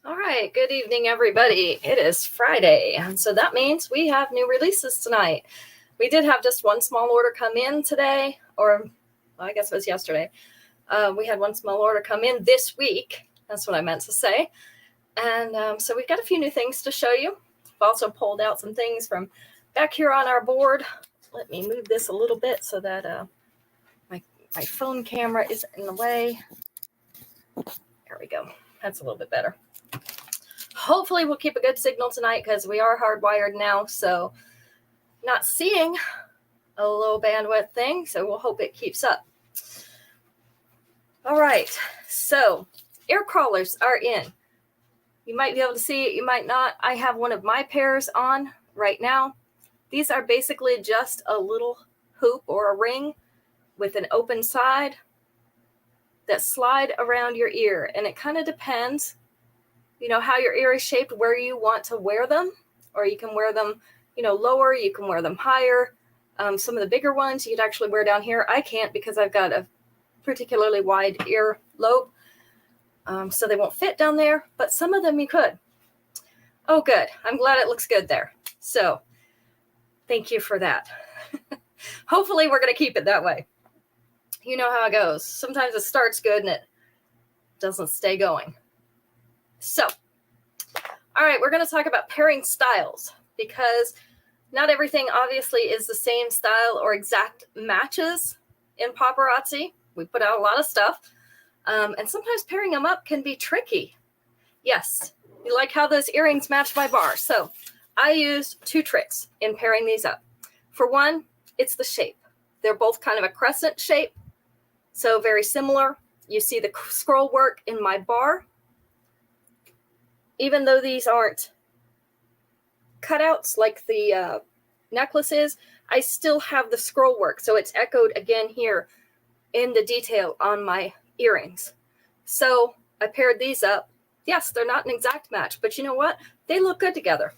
All right, good evening, everybody. It is Friday, and so that means we have new releases tonight. We did have just one small order come in today, or well, I guess it was yesterday. We had one small order come in this week. That's what I meant to say. And so we've got a few new things to show you. I've also pulled out some things from back here on our board. Let me move this a little bit so that my phone camera isn't in the way. There we go. That's a little bit better. Hopefully we'll keep a good signal tonight because we are hardwired now, so not seeing a low bandwidth thing, so we'll hope it keeps up. All right, so ear crawlers are in. You might be able to see it, you might not. I have one of my pairs on right now. These are basically just a little hoop or a ring with an open side that slide around your ear, and it kind of depends how your ear is shaped, where you want to wear them, or you can wear them, lower, you can wear them higher. Some of the bigger ones you'd actually wear down here. I can't because I've got a particularly wide ear lobe, so they won't fit down there, but some of them you could. Oh, good. I'm glad it looks good there. So thank you for that. Hopefully we're going to keep it that way. You know how it goes. Sometimes it starts good and it doesn't stay going. So, all right, we're going to talk about pairing styles because not everything obviously is the same style or exact matches in paparazzi. We put out a lot of stuff, and sometimes pairing them up can be tricky. Yes, you like how those earrings match my bar. So I used two tricks in pairing these up. For one, it's the shape. They're both kind of a crescent shape, so very similar. You see the scroll work in my bar. Even though these aren't cutouts like the necklace is, I still have the scroll work. So it's echoed again here in the detail on my earrings. So I paired these up. Yes, they're not an exact match, but you know what? They look good together.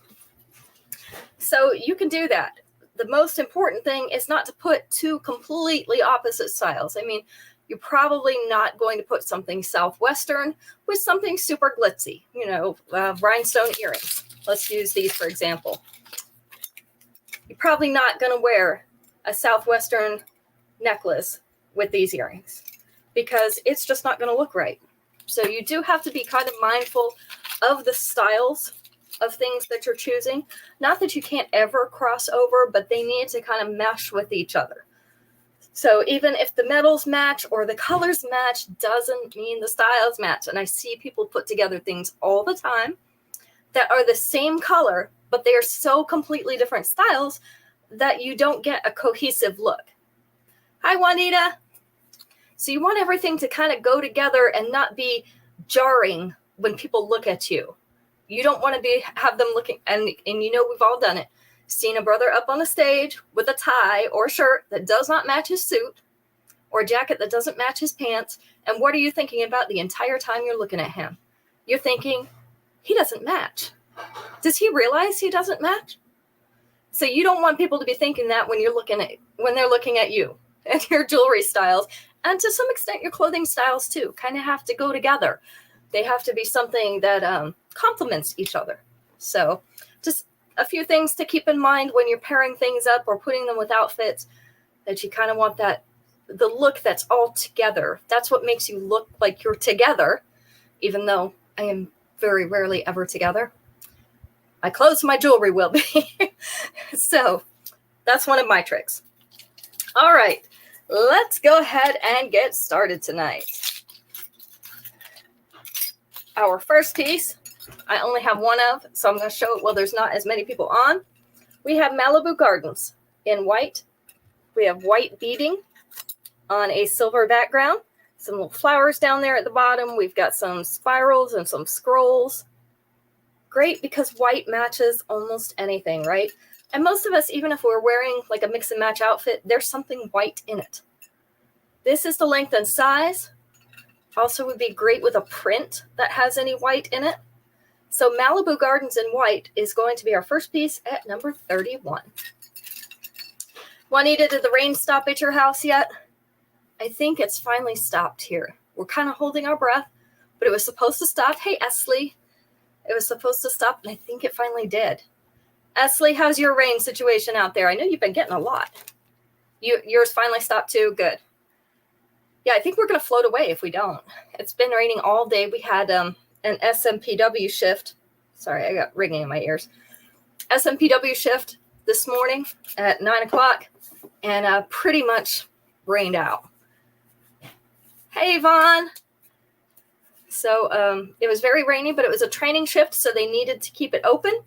So you can do that. The most important thing is not to put two completely opposite styles. I mean, you're probably not going to put something Southwestern with something super glitzy, rhinestone earrings. Let's use these for example. You're probably not going to wear a Southwestern necklace with these earrings because it's just not going to look right. So you do have to be kind of mindful of the styles of things that you're choosing. Not that you can't ever cross over, but they need to kind of mesh with each other. So even if the metals match or the colors match doesn't mean the styles match. And I see people put together things all the time that are the same color, but they are so completely different styles that you don't get a cohesive look. Hi, Juanita. So you want everything to kind of go together and not be jarring when people look at you. You don't want to have them looking, and we've all done it. Seen a brother up on the stage with a tie or shirt that does not match his suit or a jacket that doesn't match his pants. And what are you thinking about the entire time you're looking at him? You're thinking, he doesn't match. Does he realize he doesn't match? So you don't want people to be thinking that when they're looking at you and your jewelry styles, and to some extent your clothing styles too, kind of have to go together. They have to be something that complements each other. So just a few things to keep in mind when you're pairing things up or putting them with outfits, that you kind of want the look that's all together. That's what makes you look like you're together, even though I am very rarely ever together. My clothes, my jewelry will be. So that's one of my tricks. All right, let's go ahead and get started tonight. Our first piece, I only have one of, so I'm going to show it while there's not as many people on. We have Malibu Gardens in white. We have white beading on a silver background. Some little flowers down there at the bottom. We've got some spirals and some scrolls. Great because white matches almost anything, right? And most of us, even if we're wearing like a mix and match outfit, there's something white in it. This is the length and size. Also would be great with a print that has any white in it. So Malibu Gardens in white is going to be our first piece at number 31. Juanita, did the rain stop at your house yet? I think it's finally stopped here. We're kind of holding our breath, but it was supposed to stop. Hey, Esley. It was supposed to stop, and I think it finally did. Esley, how's your rain situation out there? I know you've been getting a lot. Yours finally stopped too? Good. Yeah, I think we're going to float away if we don't. It's been raining all day. We had an SMPW shift. Sorry, I got ringing in my ears. SMPW shift this morning at 9 o'clock, and pretty much rained out. Hey, Vaughn. So it was very rainy, but it was a training shift, so they needed to keep it open.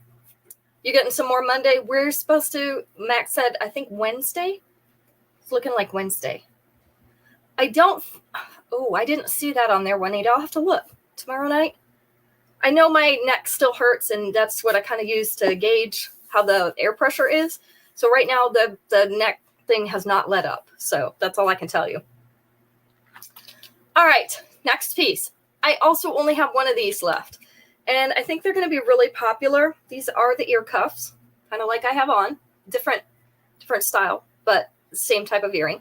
You're getting some more Monday. We're supposed to, Max said, I think Wednesday. It's looking like Wednesday. I didn't see that on there, Juanita. I'll have to look tomorrow night. I know my neck still hurts, and that's what I kind of use to gauge how the air pressure is. So right now, the neck thing has not let up. So that's all I can tell you. All right, next piece. I also only have one of these left, and I think they're going to be really popular. These are the ear cuffs, kind of like I have on, different style, but same type of earring.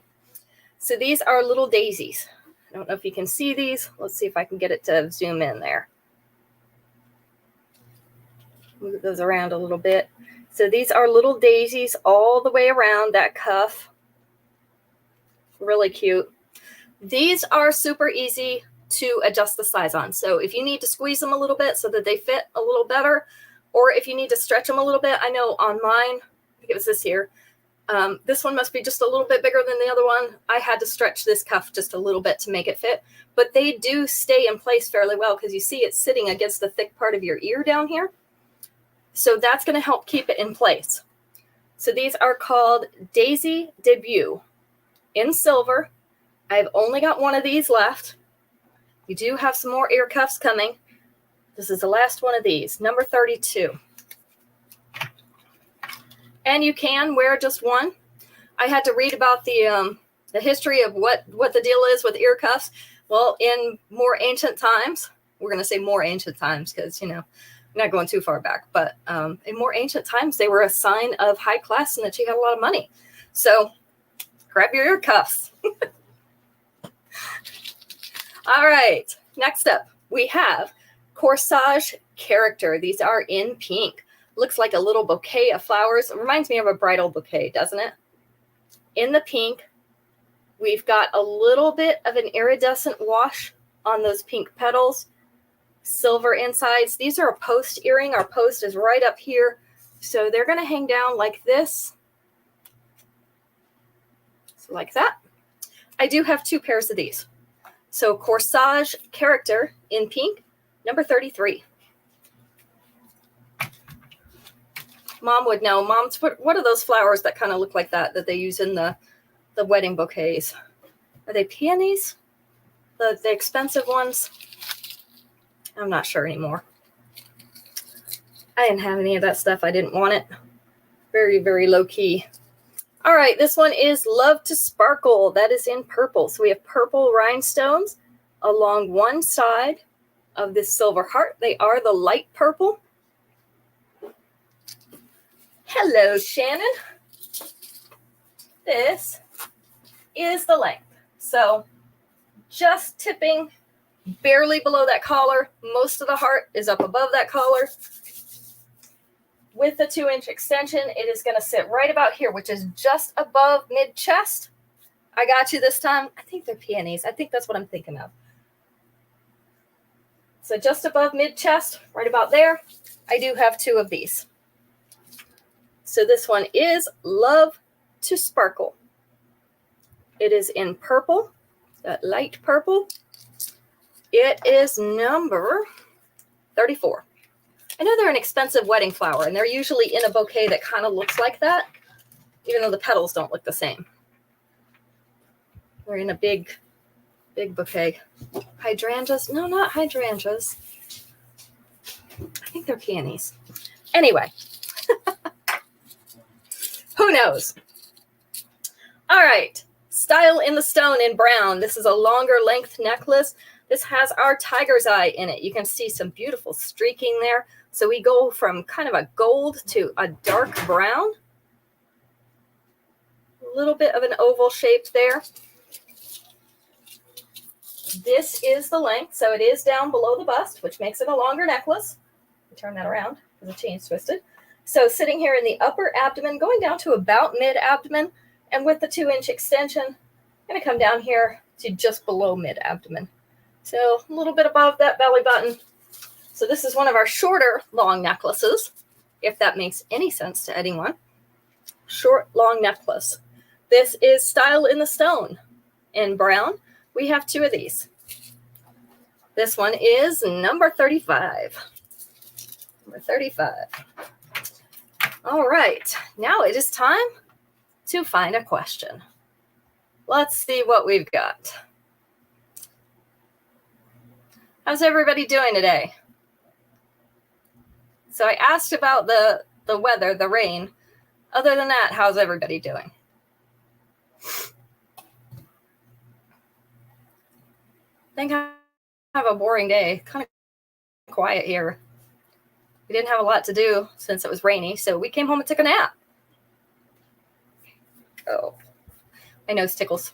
So these are little daisies. I don't know if you can see these. Let's see if I can get it to zoom in there. Move those around a little bit. So these are little daisies all the way around that cuff. Really cute. These are super easy to adjust the size on. So if you need to squeeze them a little bit so that they fit a little better, or if you need to stretch them a little bit, I know on mine, I think it was this here, this one must be just a little bit bigger than the other one. I had to stretch this cuff just a little bit to make it fit, but they do stay in place fairly well because you see it's sitting against the thick part of your ear down here. So that's going to help keep it in place. So these are called Daisy Debut in silver. I've only got one of these left. We do have some more ear cuffs coming. This is the last one of these, number 32. And you can wear just one. I had to read about the history of what the deal is with ear cuffs. Well, in more ancient times, we're going to say more ancient times because, you know, I'm not going too far back, but in more ancient times, they were a sign of high class and that you had a lot of money. So grab your ear cuffs. All right, next up, we have Corsage Character. These are in pink. Looks like a little bouquet of flowers. It reminds me of a bridal bouquet, doesn't it? In the pink, we've got a little bit of an iridescent wash on those pink petals. Silver insides. These are a post earring. Our post is right up here. So they're going to hang down like this. So like that. I do have two pairs of these. So Corsage Character in pink, number 33. Mom would know. Mom's, what are those flowers that kind of look like that they use in the wedding bouquets? Are they peonies? The expensive ones? I'm not sure anymore. I didn't have any of that stuff. I didn't want it. Very, very low key. All right, this one is Love to Sparkle. That is in purple. So we have purple rhinestones along one side of this silver heart. They are the light purple. Hello, Shannon. This is the length. So just tipping barely below that collar. Most of the heart is up above that collar. With the 2-inch extension, it is going to sit right about here, which is just above mid-chest. I got you this time. I think they're peonies. I think that's what I'm thinking of. So just above mid-chest, right about there, I do have two of these. So this one is Love to Sparkle. It is in purple, that light purple. It is number 34. I know they're an expensive wedding flower, and they're usually in a bouquet that kind of looks like that, even though the petals don't look the same. They're in a big bouquet. Hydrangeas? No, not hydrangeas. I think they're peonies. Anyway. Who knows? All right. Style in the Stone in brown. This is a longer length necklace. This has our tiger's eye in it. You can see some beautiful streaking there. So we go from kind of a gold to a dark brown. A little bit of an oval shape there. This is the length. So it is down below the bust, which makes it a longer necklace. Turn that around because the chain's twisted. So sitting here in the upper abdomen, going down to about mid-abdomen, and with the 2-inch extension, I'm going to come down here to just below mid-abdomen. So a little bit above that belly button. So this is one of our shorter long necklaces, if that makes any sense to anyone. Short long necklace. This is Style in the Stone. In brown, we have 2 of these. This one is number 35. Number 35. All right, now it is time to find a question. Let's see what we've got. How's everybody doing today? So I asked about the weather, the rain. Other than that, how's everybody doing? I think I have a boring day. Kind of quiet here. We didn't have a lot to do since it was rainy, so we came home and took a nap. Oh, my nose tickles.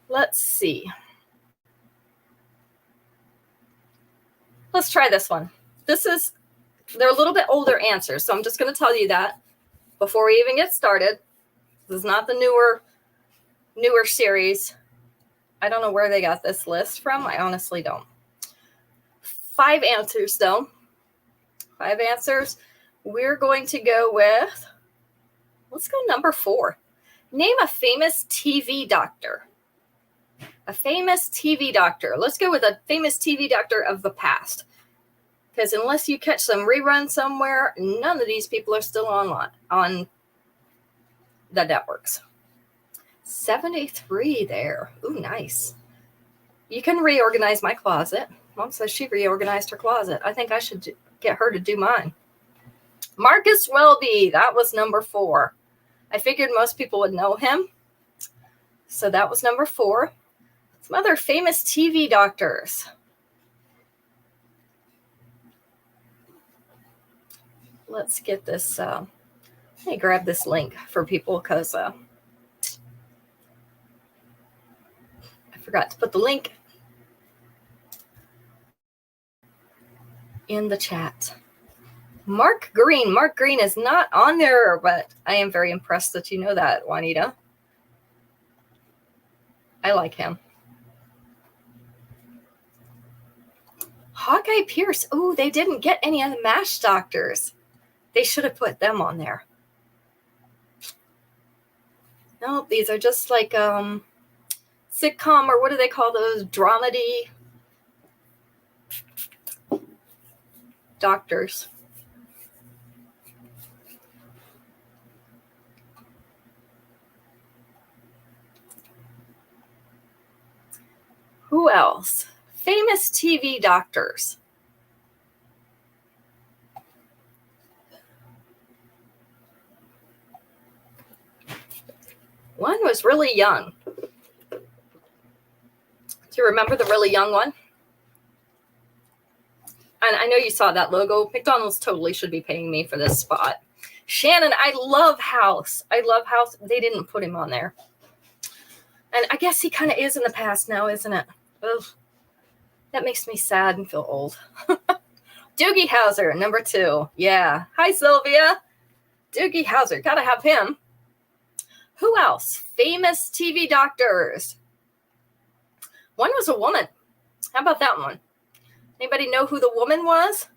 Let's see. Let's try this one. They're a little bit older answers, so I'm just going to tell you that before we even get started. This is not the newer series. I don't know where they got this list from. I honestly don't. 5 answers, though. 5 answers. We're going to go with, let's go number 4. Name a famous TV doctor. A famous TV doctor. Let's go with a famous TV doctor of the past. Because unless you catch some rerun somewhere, none of these people are still on the networks. 73 there. Ooh, nice. You can reorganize my closet. Mom says she reorganized her closet. I think I should get her to do mine. Marcus Welby. That was number 4. I figured most people would know him. So that was number 4. Some other famous TV doctors. Let's get this. Let me grab this link for people because I forgot to put the link in the chat. Mark Green. Mark Green is not on there, but I am very impressed that you know that, Juanita. I like him. Hawkeye Pierce. Oh, they didn't get any of the MASH doctors. They should have put them on there. No, these are just like sitcom, or what do they call those? Dramedy doctors. Who else? Famous TV doctors. One was really young. Do you remember the really young one? And I know you saw that logo. McDonald's totally should be paying me for this spot. Shannon, I love House. I love House. They didn't put him on there. And I guess he kind of is in the past now, isn't it? Ugh. That makes me sad and feel old. Doogie Howser, number 2. Yeah. Hi, Sylvia. Doogie Howser. Gotta have him. Who else? Famous TV doctors. One was a woman. How about that one? Anybody know who the woman was?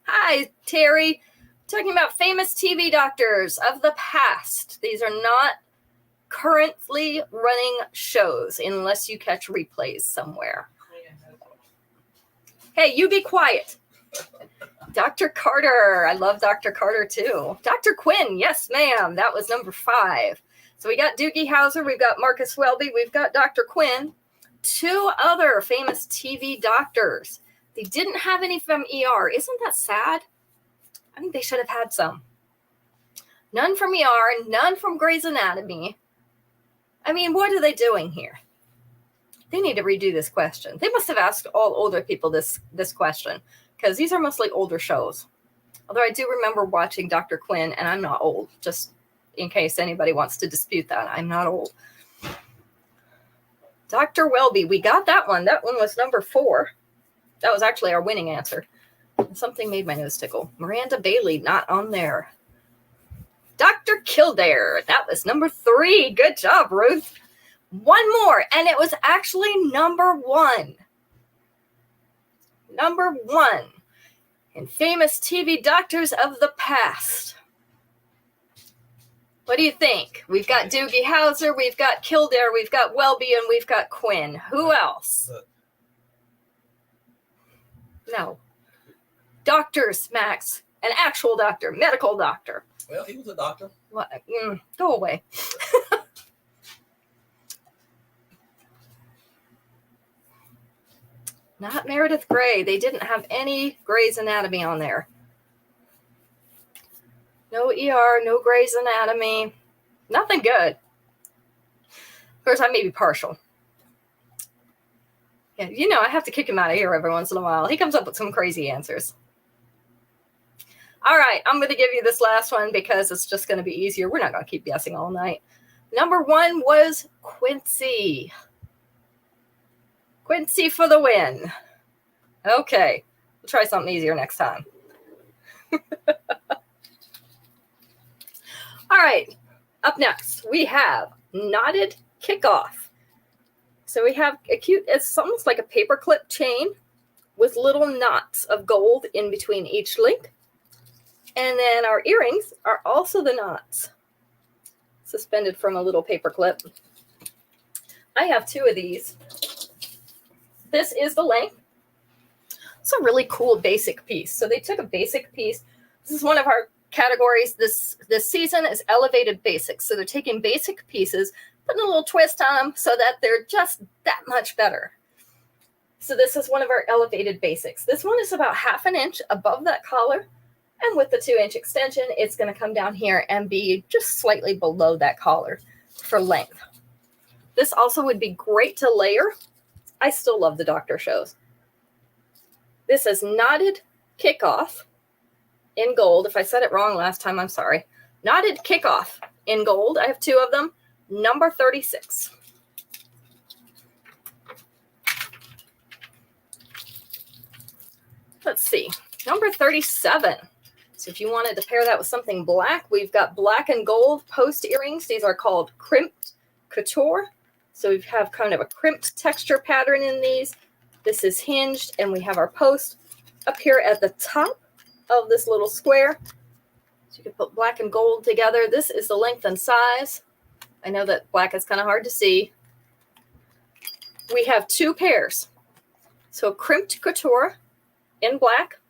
Hi, Terry. Talking about famous TV doctors of the past. These are not currently running shows unless you catch replays somewhere. Hey, you be quiet. Dr. Carter. I love Dr. Carter too. Dr. Quinn. Yes, ma'am. That was number 5. So we got Doogie Howser. We've got Marcus Welby. We've got Dr. Quinn. 2 other famous TV doctors. They didn't have any from ER. Isn't that sad? I think they should have had some. None from ER, none from Grey's Anatomy. I mean, what are they doing here? They need to redo this question. They must have asked all older people this question, because these are mostly older shows. Although I do remember watching Dr. Quinn, and I'm not old, just in case anybody wants to dispute that. I'm not old. Dr. Welby, we got that one. That one was number 4. That was actually our winning answer. Something made my nose tickle. Miranda Bailey, not on there. Dr. Kildare, that was number 3. Good job, Ruth. One more, and it was actually number 1. Number 1 in famous TV doctors of the past. What do you think? We've got Doogie Howser, we've got Kildare, we've got Welby, and we've got Quinn. Who else? No. Doctors, Max. An actual doctor, medical doctor. Well, he was a doctor. What? Go away. Not Meredith Grey. They didn't have any Grey's Anatomy on there. No ER, no Grey's Anatomy. Nothing good. Of course, I may be partial. Yeah, you know, I have to kick him out of here every once in a while. He comes up with some crazy answers. All right, I'm going to give you this last one because it's just going to be easier. We're not going to keep guessing all night. Number 1 was Quincy. Quincy for the win. Okay, we'll try something easier next time. All right, up next, we have knotted kickoff. So we have a cute, it's almost like a paperclip chain with little knots of gold in between each link. And then our earrings are also the knots suspended from a little paperclip. I have 2 of these. This is the length. It's a really cool basic piece. So they took a basic piece. This is one of our categories this season is elevated basics. So they're taking basic pieces, putting a little twist on them so that they're just that much better. So this is one of our elevated basics. This one is about 1/2 inch above that collar. And with the 2-inch extension, it's going to come down here and be just slightly below that collar for length. This also would be great to layer. I still love the doctor shows. This is knotted kickoff in gold. If I said it wrong last time, I'm sorry. Knotted kickoff in gold. I have 2 of them. Number 36. Let's see. Number 37. So if you wanted to pair that with something black, we've got black and gold post earrings. These are called crimped couture. So we have kind of a crimped texture pattern in these. This is hinged, and we have our post up here at the top of this little square. So you can put black and gold together. This is the length and size. I know that black is kind of hard to see. We have 2 pairs. So crimped couture in black,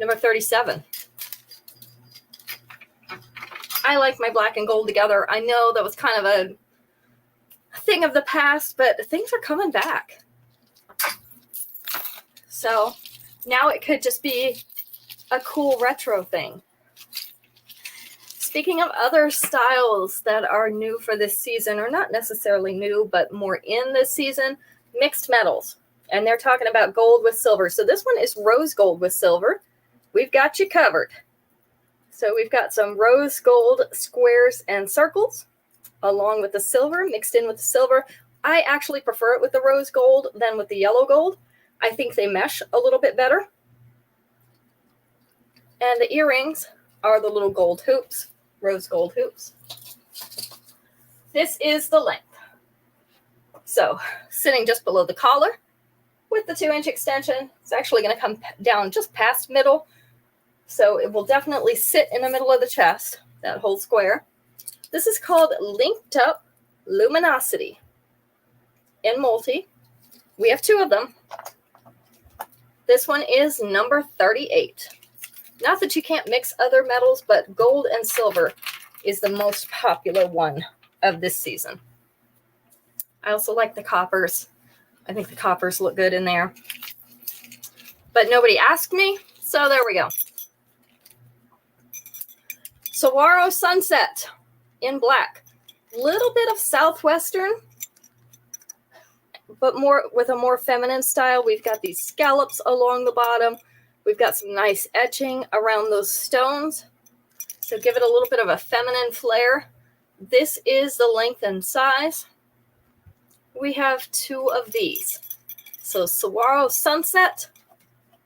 number 37. I like my black and gold together. I know that was kind of a thing of the past, but things are coming back. So now it could just be a cool retro thing. Speaking of other styles that are new for this season, or not necessarily new, but more in this season, mixed metals. And they're talking about gold with silver. So this one is rose gold with silver. We've got you covered. So we've got some rose gold squares and circles along with the silver, mixed in with the silver. I actually prefer it with the rose gold than with the yellow gold. I think they mesh a little bit better. And the earrings are the little gold hoops, rose gold hoops. This is the length. So sitting just below the collar with the 2-inch extension. It's actually going to come down just past middle. So it will definitely sit in the middle of the chest, that whole square. This is called Linked Up Luminosity in multi. We have 2 of them. This one is number 38. Not that you can't mix other metals, but gold and silver is the most popular one of this season. I also like the coppers. I think the coppers look good in there. But nobody asked me, so there we go. Saguaro Sunset in black. Little bit of Southwestern, but more with a more feminine style. We've got these scallops along the bottom. We've got some nice etching around those stones. So give it a little bit of a feminine flair. This is the length and size. we have 2 of these. So Saguaro Sunset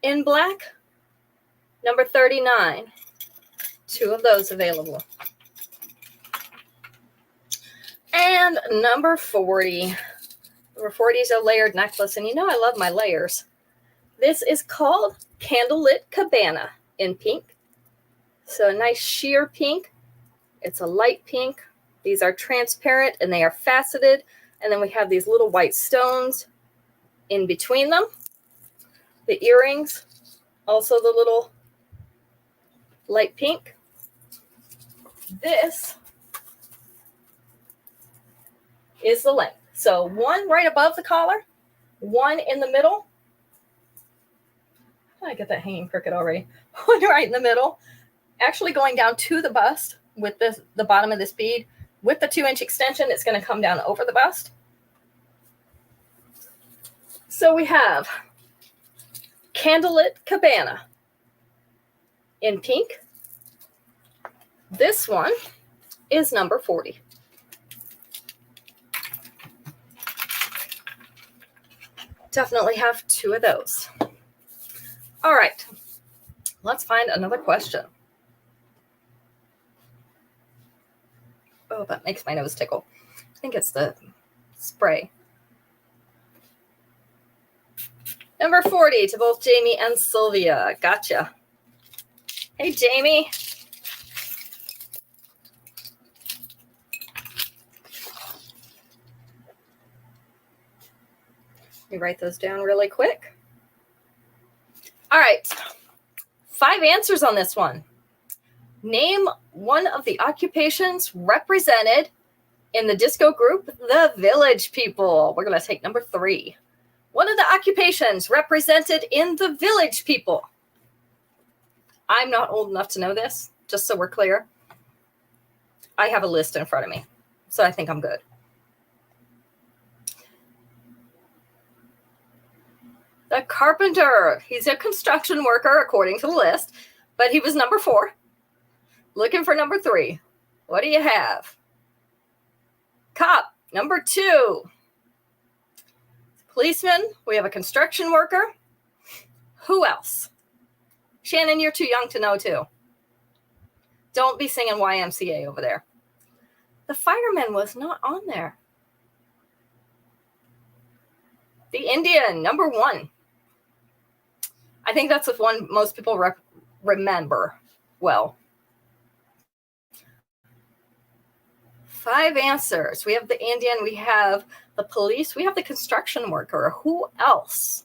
in black, number 39. 2 of those available. And number 40. Number 40 is a layered necklace, and you know I love my layers. This is called Candlelit Cabana in pink. So a nice sheer pink. It's a light pink. These are transparent and they are faceted. And then we have these little white stones in between them. The earrings, also the little light pink. This is the length. So 1 right above the collar, 1 in the middle. I get that hanging crooked already. 1 right in the middle, actually going down to the bust with the bottom of this bead. With the 2-inch extension, it's going to come down over the bust. So we have Candlelit Cabana in pink. This one is number 40. Definitely have 2 of those. All right, let's find another question. Oh, that makes my nose tickle. I think it's the spray. Number 40 to both Jamie and Sylvia. Gotcha. Hey, Jamie. Let me write those down really quick. All right. 5 answers on this one. Name one of the occupations represented in the disco group, the Village People. We're going to take number 3. One of the occupations represented in the Village People. I'm not old enough to know this, just so we're clear. I have a list in front of me, so I think I'm good. The carpenter. He's a construction worker, according to the list, but he was number 4. Looking for number 3. What do you have? Cop, number 2. Policeman, we have a construction worker. Who else? Shannon, you're too young to know too. Don't be singing YMCA over there. The fireman was not on there. The Indian, number 1. I think that's the one most people remember well. 5 answers. We have the Indian, we have the police, we have the construction worker. Who else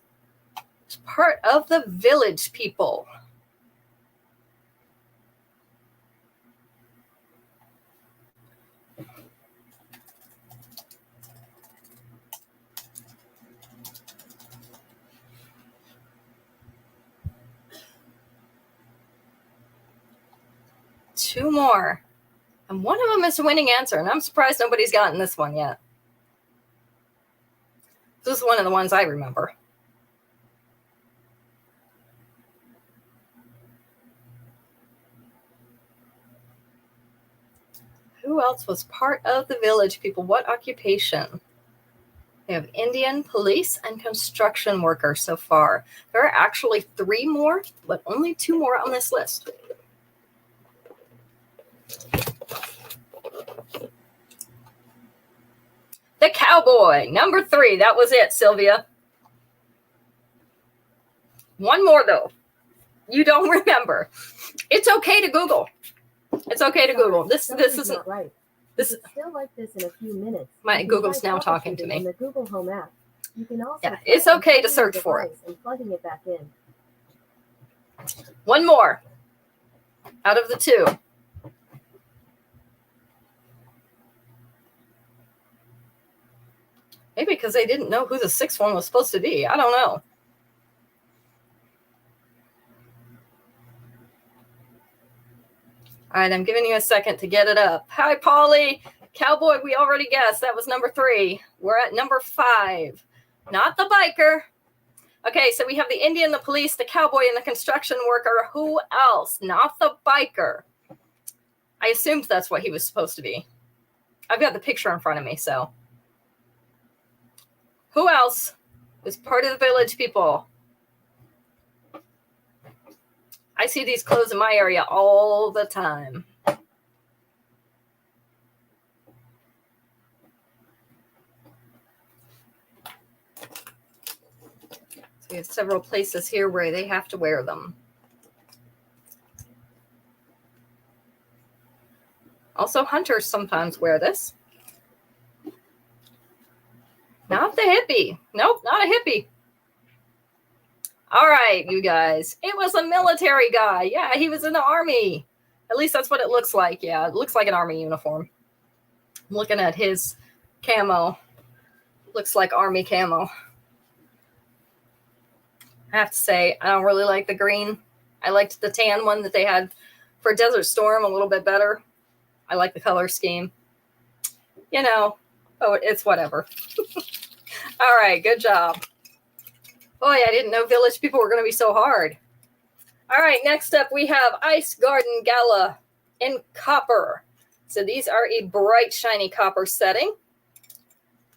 is part of the Village People? Two more. And one of them is a winning answer, and I'm surprised nobody's gotten this one yet. This is one of the ones I remember. Who else was part of the Village People? What occupation? We have Indian, police, and construction worker so far. There are actually 3 more, but only 2 more on this list. The cowboy, number 3. That was it, Sylvia. One more, though. You don't remember. It's okay to Google. It's okay to Google. This isn't right. This is still like this in a few minutes. My Google's now talking to me. In the Google Home app. You can also it's okay to search for it. And plugging it back in. One more out of the 2. Maybe because they didn't know who the 6th one was supposed to be. I don't know. All right, I'm giving you a second to get it up. Hi, Polly. Cowboy, we already guessed. That was number 3. We're at number 5. Not the biker. Okay, so we have the Indian, the police, the cowboy, and the construction worker. Who else? Not the biker. I assumed that's what he was supposed to be. I've got the picture in front of me, so. Who else was part of the village people? I see these clothes in my area all the time. So we have several places here where they have to wear them. Also, hunters sometimes wear this. Not the hippie. Nope, not a hippie. All right, you guys. It was a military guy. Yeah, he was in the army. At least that's what it looks like. Yeah, it looks like an army uniform. I'm looking at his camo. Looks like army camo. I have to say, I don't really like the green. I liked the tan one that they had for Desert Storm a little bit better. I like the color scheme. You know, oh, it's whatever. All right, good job. Boy, I didn't know village people were going to be so hard. All right, next up we have Ice Garden Gala in copper. So these are a bright, shiny copper setting.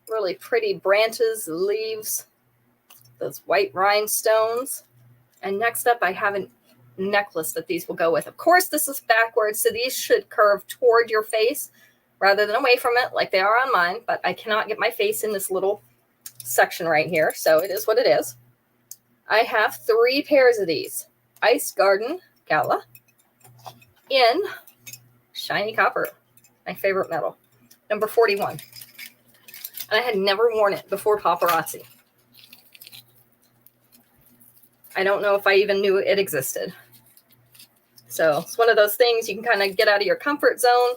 Really pretty branches, leaves, those white rhinestones. And next up I have a necklace that these will go with. Of course, this is backwards, so these should curve toward your face rather than away from it like they are on mine, but I cannot get my face in this little section right here, so it is what it is. I have 3 pairs of these. Ice Garden Gala in shiny copper, my favorite metal, number 41. And I had never worn it before paparazzi. I don't know if I even knew it existed. So it's one of those things you can kind of get out of your comfort zone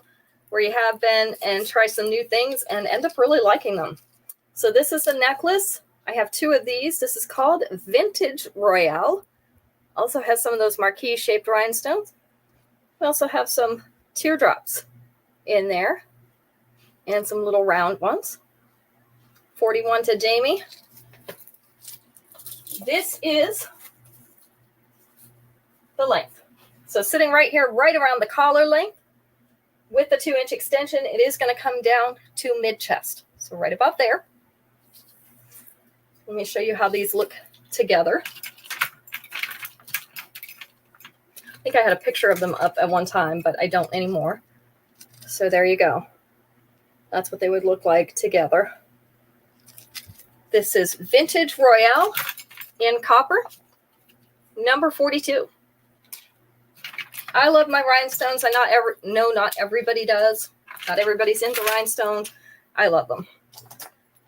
where you have been and try some new things and end up really liking them. So this is a necklace. I have 2 of these. This is called Vintage Royale. Also has some of those marquee shaped rhinestones. We also have some teardrops in there and some little round ones. 41 to Jamie. This is the length. So sitting right here, right around the collar length with the 2-inch extension, it is going to come down to mid-chest. So right about there. Let me show you how these look together. I think I had a picture of them up at one time, but I don't anymore. So there you go. That's what they would look like together. This is Vintage Royale in copper, number 42. I love my rhinestones. Not everybody does. Not everybody's into rhinestones. I love them.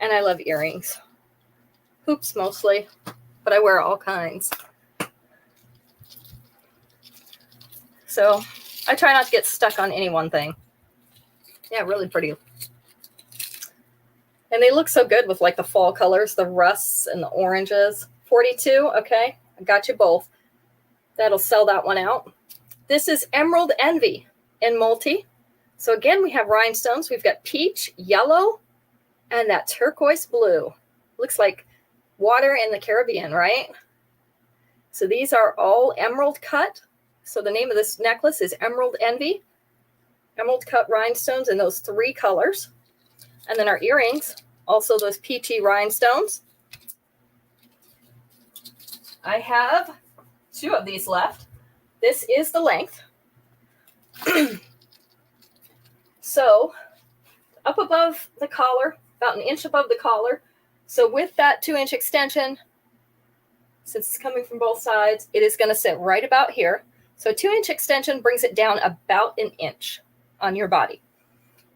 And I love earrings. Hoops mostly, but I wear all kinds. So I try not to get stuck on any one thing. Yeah, really pretty. And they look so good with like the fall colors, the rusts and the oranges. 42, okay, I got you both. That'll sell that one out. This is Emerald Envy in multi. So again, we have rhinestones. We've got peach, yellow, and that turquoise blue. Looks like water in the Caribbean, right? So these are all emerald cut. So the name of this necklace is Emerald Envy. Emerald cut rhinestones in those 3 colors. And then our earrings, also those peachy rhinestones. I have 2 of these left. This is the length. So up above the collar, about 1 inch above the collar. So with that 2-inch extension, since it's coming from both sides, it is going to sit right about here. So a 2-inch extension brings it down about 1 inch on your body.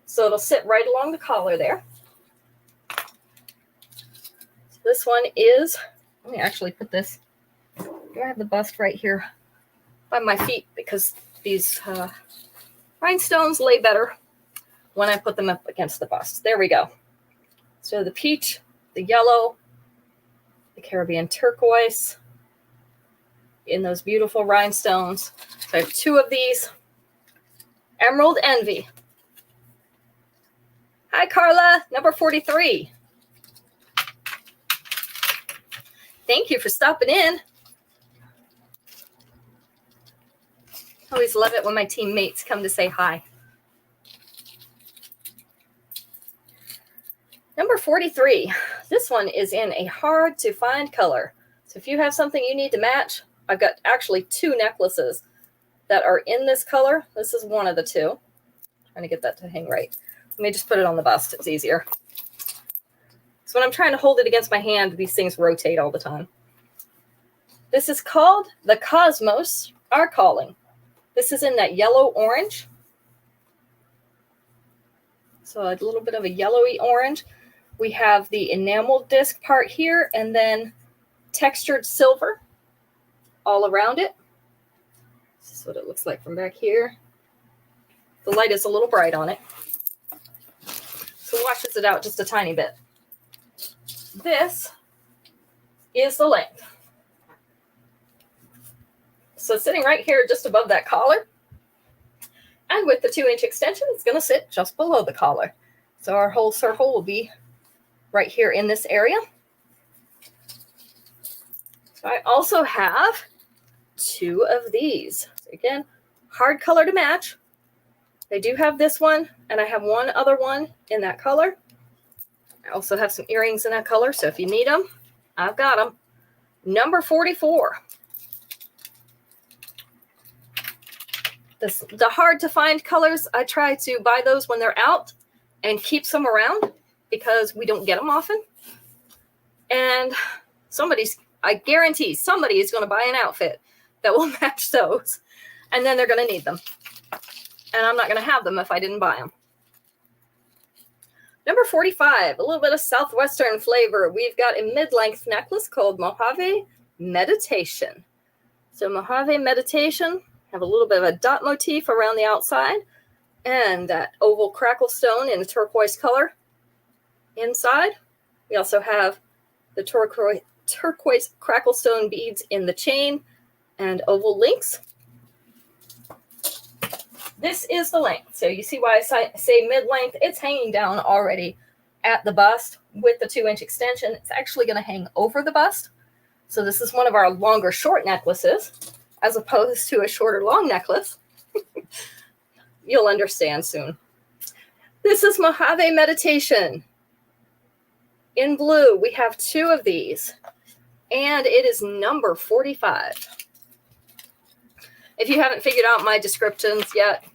So it'll sit right along the collar there. So this one is, let me actually put this, I have the bust right here by my feet because these rhinestones lay better when I put them up against the bust. There we go. So the peach, the yellow, the Caribbean turquoise in those beautiful rhinestones. So I have 2 of these. Emerald Envy. Hi, Carla, number 43. Thank you for stopping in. Always love it when my teammates come to say hi. Number 43. This one is in a hard to find color. So if you have something you need to match, I've got actually 2 necklaces that are in this color. This is one of the 2. Trying to get that to hang right. Let me just put it on the bust. It's easier. So when I'm trying to hold it against my hand, these things rotate all the time. This is called The Cosmos Are Calling. This is in that yellow-orange. So a little bit of a yellowy orange. We have the enamel disc part here and then textured silver all around it. This is what it looks like from back here. The light is a little bright on it, so washes it out just a tiny bit. This is the length. So sitting right here just above that collar, and with the 2-inch extension, it's going to sit just below the collar. So our whole circle will be right here in this area. So I also have 2 of these. So again, hard color to match. I do have this one, and I have one other one in that color. I also have some earrings in that color, so if you need them, I've got them. Number 44. The hard to find colors, I try to buy those when they're out and keep some around because we don't get them often. And I guarantee somebody is going to buy an outfit that will match those, and then they're going to need them. And I'm not going to have them if I didn't buy them. Number 45, a little bit of Southwestern flavor. We've got a mid-length necklace called Mojave Meditation. So Mojave Meditation, have a little bit of a dot motif around the outside and that oval crackle stone in a turquoise color inside. We also have the turquoise crackle stone beads in the chain and oval links. This is the length. So you see why I say mid-length. It's hanging down already at the bust with the 2-inch extension. It's actually going to hang over the bust. So this is one of our longer short necklaces as opposed to a shorter long necklace. You'll understand soon. This is Mojave Meditation. In blue, we have 2 of these, and it is number 45. If you haven't figured out my descriptions yet,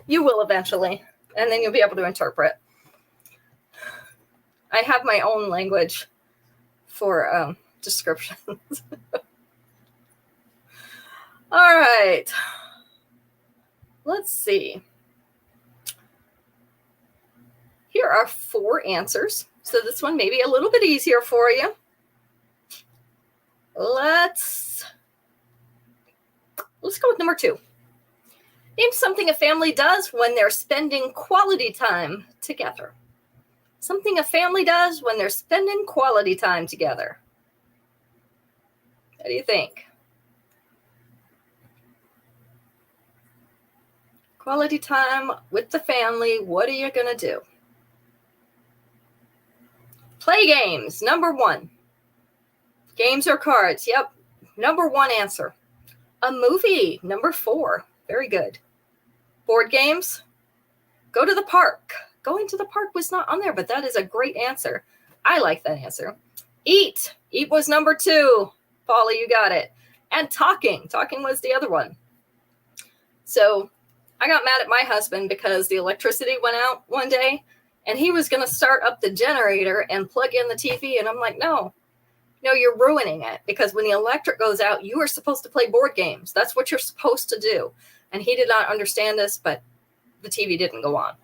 you will eventually, and then you'll be able to interpret. I have my own language for descriptions. All right. Let's see. Here are 4 answers. So this one may be a little bit easier for you. Let's go with number 2. Name something a family does when they're spending quality time together. Something a family does when they're spending quality time together. What do you think? Quality time with the family. What are you going to do? Play games. Number 1. Games or cards. Yep. Number 1 answer. A movie. Number 4. Very good. Board games. Go to the park. Going to the park was not on there, but that is a great answer. I like that answer. Eat. Eat was number 2. Paula, you got it. And talking. Talking was the other one. So I got mad at my husband because the electricity went out one day and he was going to start up the generator and plug in the TV. And I'm like, no, you're ruining it, because when the electric goes out, you are supposed to play board games. That's what you're supposed to do. And he did not understand this, but the TV didn't go on.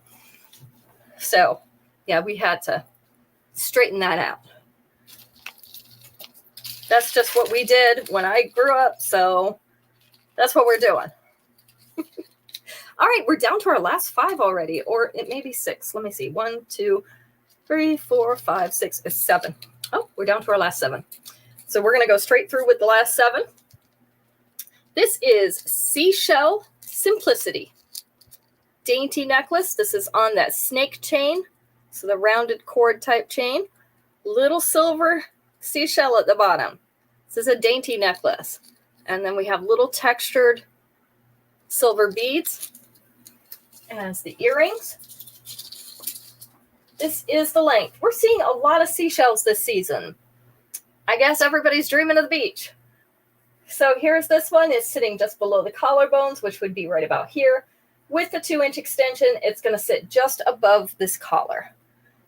So yeah, we had to straighten that out. That's just what we did when I grew up. So that's what we're doing. All right, we're down to our last 5 already, or it may be 6. Let me see. 1, 2, 3, 4, 5, 6, 7. Oh, we're down to our last 7. So we're going to go straight through with the last 7. This is Seashell Simplicity dainty necklace. This is on that snake chain, so the rounded cord type chain. Little silver seashell at the bottom. This is a dainty necklace. And then we have little textured silver beads as the earrings. This is the length. We're seeing a lot of seashells this season. I guess everybody's dreaming of the beach. So here's this one. It's sitting just below the collarbones, which would be right about here. With the 2-inch extension, it's going to sit just above this collar.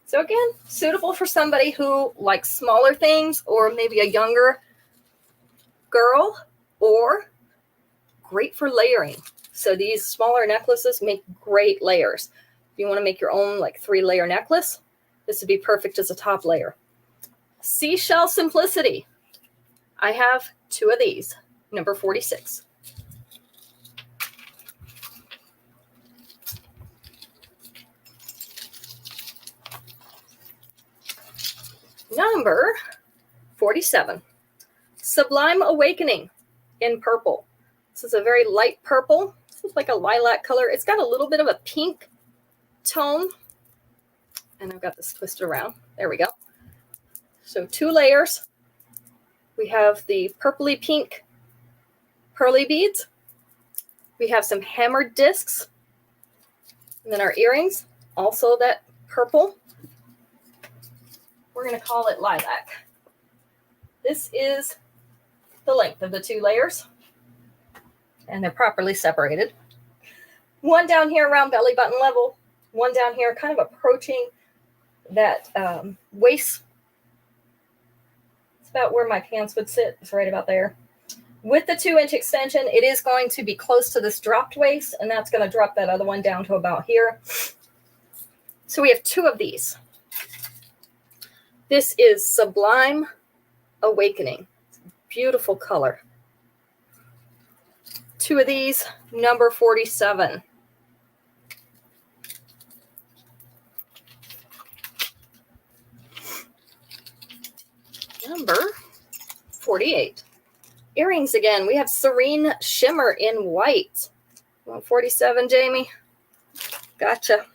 So again, suitable for somebody who likes smaller things, or maybe a younger girl, or great for layering. So these smaller necklaces make great layers. If you want to make your own like 3-layer necklace, this would be perfect as a top layer. Seashell Simplicity. I have 2 of these, number 46. Number 47, Sublime Awakening in purple. This is a very light purple. This is like a lilac color. It's got a little bit of a pink tone. And I've got this twisted around. There we go. So 2 layers. We have the purpley pink pearly beads. We have some hammered discs. And then our earrings, also that purple. We're going to call it lilac. This is the length of the 2 layers. And they're properly separated. One down here around belly button level. One down here kind of approaching that waist. It's about where my pants would sit. It's right about there. With the 2-inch extension, it is going to be close to this dropped waist, and that's going to drop that other one down to about here. So we have 2 of these. This is Sublime Awakening. Beautiful color. 2 of these, number 47. Number 48. Earrings again. We have Serene Shimmer in white. 147, Jamie. Gotcha.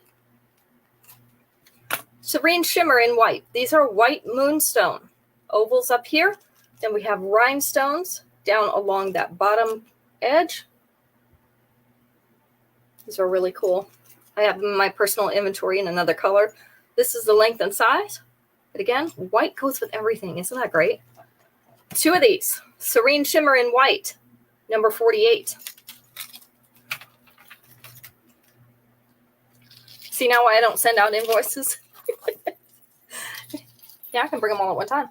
Serene Shimmer in white. These are white moonstone. Ovals up here. Then we have rhinestones down along that bottom edge. These are really cool. I have them in my personal inventory in another color. This is the length and size. But again, white goes with everything. Isn't that great? 2 of these. Serene Shimmer in white. Number 48. See now why I don't send out invoices? Yeah, I can bring them all at one time.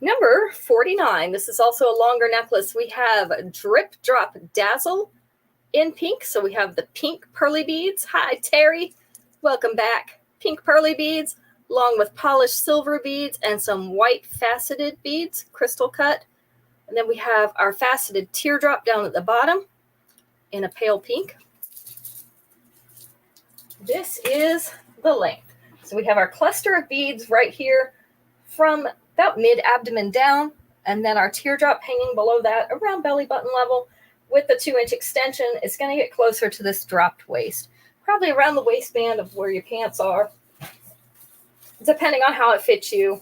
Number 49. This is also a longer necklace. We have Drip Drop Dazzle in pink. So we have the pink pearly beads. Hi, Terry. Welcome back. Pink pearly beads, along with polished silver beads and some white faceted beads, crystal cut. And then we have our faceted teardrop down at the bottom in a pale pink. This is the length. So we have our cluster of beads right here from about mid-abdomen down, and then our teardrop hanging below that around belly button level. With the 2-inch extension, it's going to get closer to this dropped waist, probably around the waistband of where your pants are, depending on how it fits you.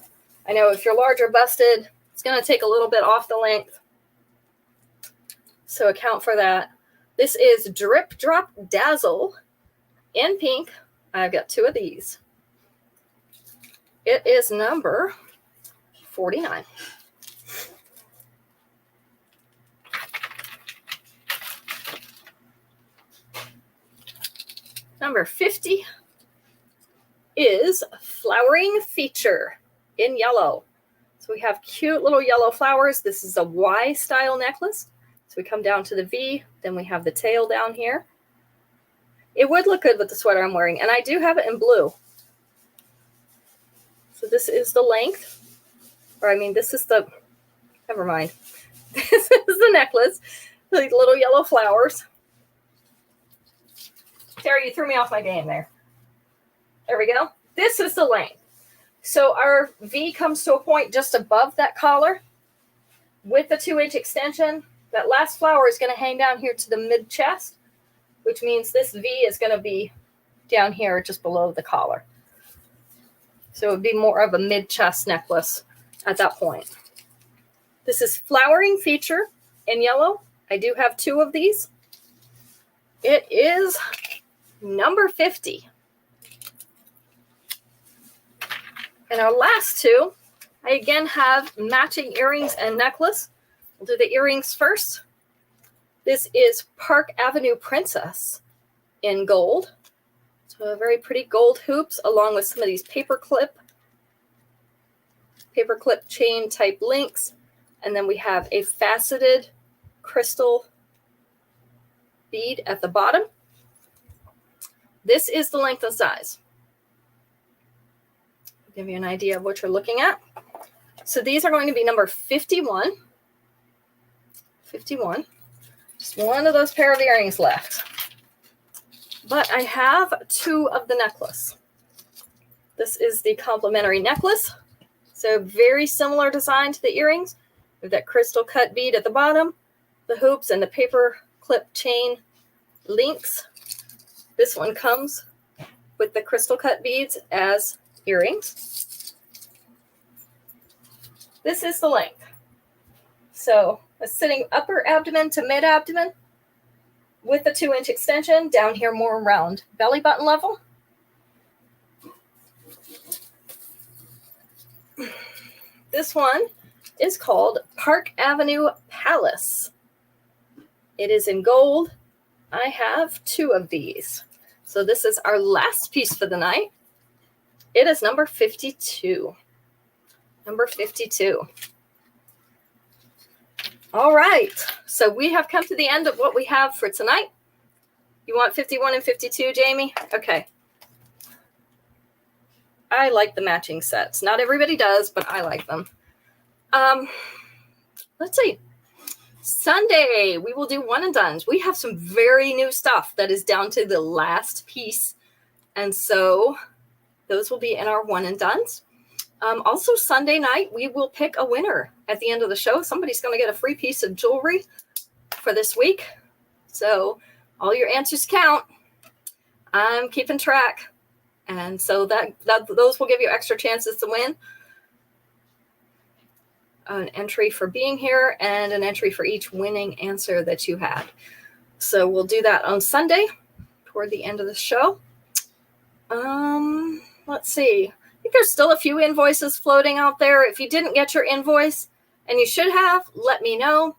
I know if you're large or busted, it's going to take a little bit off the length, so account for that. This is Drip Drop Dazzle in pink. I've got 2 of these. It is number 49. Number 50 is Flowering Feature in yellow. So we have cute little yellow flowers. This is a Y style necklace. So we come down to the V, then we have the tail down here. It would look good with the sweater I'm wearing, and I do have it in blue. So this is the length, or I mean, this is the, never mind. This is the necklace, like little yellow flowers. Terry, you threw me off my game there. There we go. This is the length. So our V comes to a point just above that collar with the 2-inch extension. That last flower is going to hang down here to the mid chest, which means this V is going to be down here just below the collar. So it would be more of a mid-chest necklace at that point. This is Flowering Feature in yellow. I do have 2 of these. It is number 50. And our last two, I again have matching earrings and necklace. We'll do the earrings first. This is Park Avenue Princess in gold. So very pretty gold hoops along with some of these paperclip chain type links. And then we have a faceted crystal bead at the bottom. This is the length and size. I'll give you an idea of what you're looking at. So these are going to be number 51. 51. Just one of those pair of earrings left. But I have two of the necklace. This is the complimentary necklace. So very similar design to the earrings. With that crystal cut bead at the bottom, the hoops and the paper clip chain links. This one comes with the crystal cut beads as earrings. This is the length. So a sitting upper abdomen to mid abdomen with a 2-inch extension down here more around belly button level. This one is called Park Avenue Palace. It is in gold. I have two of these. So this is our last piece for the night. It is number 52. Number 52. All right. So we have come to the end of what we have for tonight. You want 51 and 52, Jamie? Okay. I like the matching sets. Not everybody does, but I like them. Let's see. Sunday, we will do one and dones. We have some very new stuff that is down to the last piece. And so those will be in our one and dones. Also, Sunday night, we will pick a winner at the end of the show. Somebody's going to get a free piece of jewelry for this week. So all your answers count. I'm keeping track. And so those will give you extra chances to win. An entry for being here and an entry for each winning answer that you had. So we'll do that on Sunday toward the end of the show. Let's see. I think there's still a few invoices floating out there. If you didn't get your invoice, and you should have, let me know.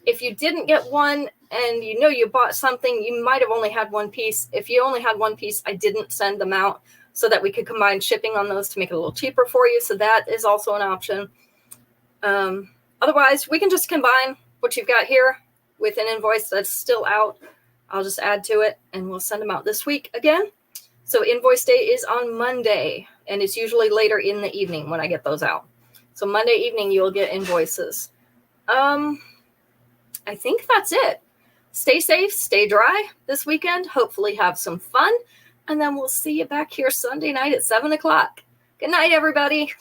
If you didn't get one and you know you bought something, you might have only had one piece. If you only had one piece, I didn't send them out so that we could combine shipping on those to make it a little cheaper for you. So that is also an option. Otherwise, we can just combine what you've got here with an invoice that's still out. I'll just add to it and we'll send them out this week again. So invoice day is on Monday, and it's usually later in the evening when I get those out. So Monday evening, you'll get invoices. I think that's it. Stay safe, stay dry this weekend. Hopefully have some fun. And then we'll see you back here Sunday night at 7 o'clock. Good night, everybody.